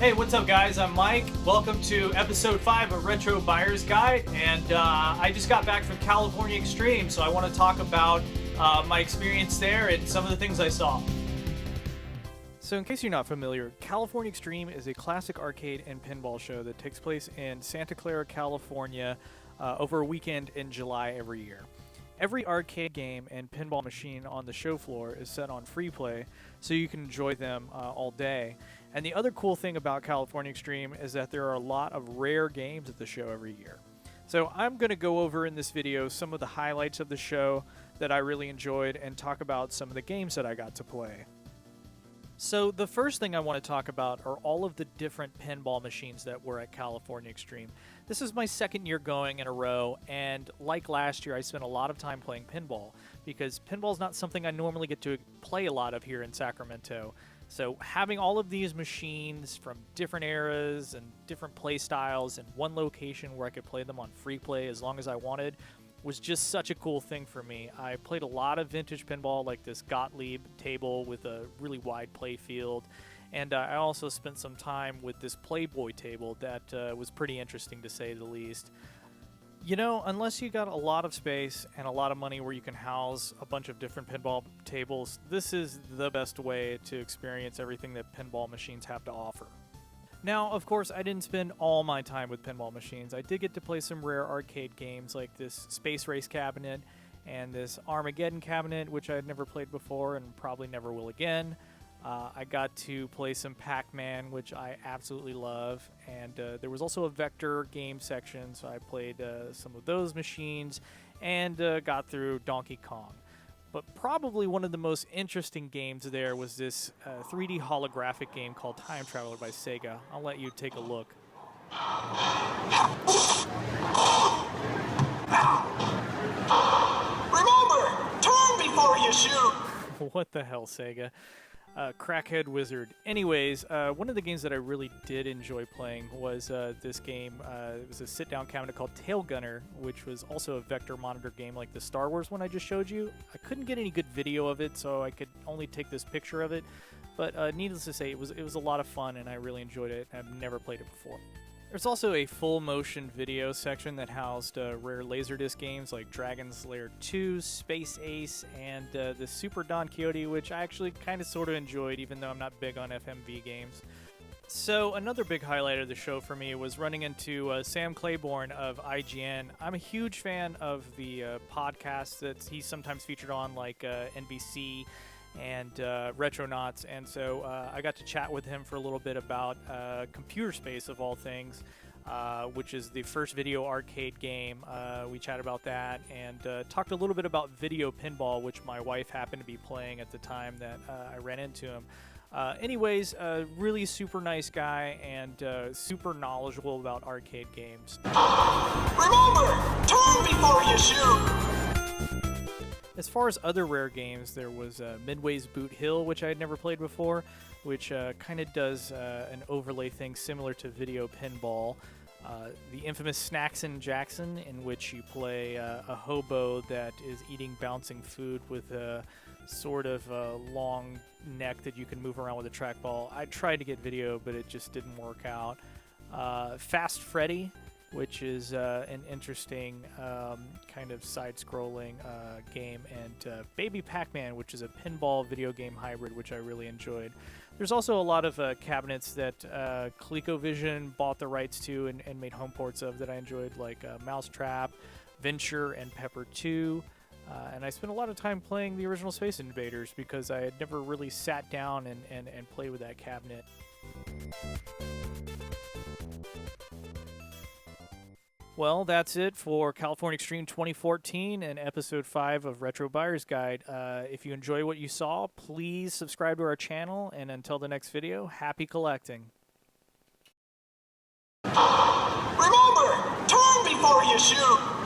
Hey, what's up guys? I'm Mike. Welcome to episode 5 of Retro Buyer's Guide, and I just got back from California Extreme, so I want to talk about my experience there and some of the things I saw. So in case you're not familiar, California Extreme is a classic arcade and pinball show that takes place in Santa Clara, California over a weekend in July every year. Every arcade game and pinball machine on the show floor is set on free play, so you can enjoy them all day. And the other cool thing about California Extreme is that there are a lot of rare games at the show every year. So I'm going to go over in this video some of the highlights of the show that I really enjoyed and talk about some of the games that I got to play. So the first thing I want to talk about are all of the different pinball machines that were at California Extreme. This is my second year going in a row, and like last year, I spent a lot of time playing pinball because pinball is not something I normally get to play a lot of here in Sacramento. So having all of these machines from different eras and different play styles in one location where I could play them on free play as long as I wanted was just such a cool thing for me. I played a lot of vintage pinball, like this Gottlieb table with a really wide play field, and I also spent some time with this Playboy table that was pretty interesting to say the least. You know, unless you got a lot of space and a lot of money where you can house a bunch of different pinball tables, this is the best way to experience everything that pinball machines have to offer. Now, of course, I didn't spend all my time with pinball machines. I did get to play some rare arcade games like this Space Race cabinet and this Armageddon cabinet, which I had never played before and probably never will again. I got to play some Pac-Man, which I absolutely love, and there was also a vector game section, so I played some of those machines and got through Donkey Kong. But probably one of the most interesting games there was this 3D holographic game called Time Traveler by Sega. I'll let you take a look. Remember, turn before you shoot! What the hell, Sega? Crackhead Wizard. Anyways, one of the games that I really did enjoy playing was this game. It was a sit-down cabinet called Tail Gunner, which was also a vector monitor game like the Star Wars one I just showed you. I couldn't get any good video of it, so I could only take this picture of it. But needless to say, it was a lot of fun, and I really enjoyed it. I've never played it before. There's also a full-motion video section that housed rare Laserdisc games like Dragon's Lair 2, Space Ace, and the Super Don Quixote, which I actually kind of sort of enjoyed, even though I'm not big on FMV games. So another big highlight of the show for me was running into Sam Claiborne of IGN. I'm a huge fan of the podcasts that he's sometimes featured on, like NBC and Retronauts, and so I got to chat with him for a little bit about Computer Space, of all things, which is the first video arcade game. We chatted about that and talked a little bit about video pinball, which my wife happened to be playing at the time that I ran into him. Anyways, really super nice guy and super knowledgeable about arcade games. Remember, turn before you shoot! As far as other rare games, there was Midway's Boot Hill, which I had never played before, which kind of does an overlay thing similar to video pinball. The infamous Snacks and Jackson, in which you play a hobo that is eating bouncing food with a sort of long neck that you can move around with a trackball. I tried to get video, but it just didn't work out. Fast Freddy, which is an interesting kind of side-scrolling game, and Baby Pac-Man, which is a pinball video game hybrid, which I really enjoyed. There's also a lot of cabinets that ColecoVision bought the rights to and made home ports of that I enjoyed, like Mousetrap, Venture, and Pepper 2. And I spent a lot of time playing the original Space Invaders because I had never really sat down and played with that cabinet. Well, that's it for California Extreme 2014 and Episode 5 of Retro Buyer's Guide. If you enjoy what you saw, please subscribe to our channel, and until the next video, happy collecting. Remember, turn before you shoot!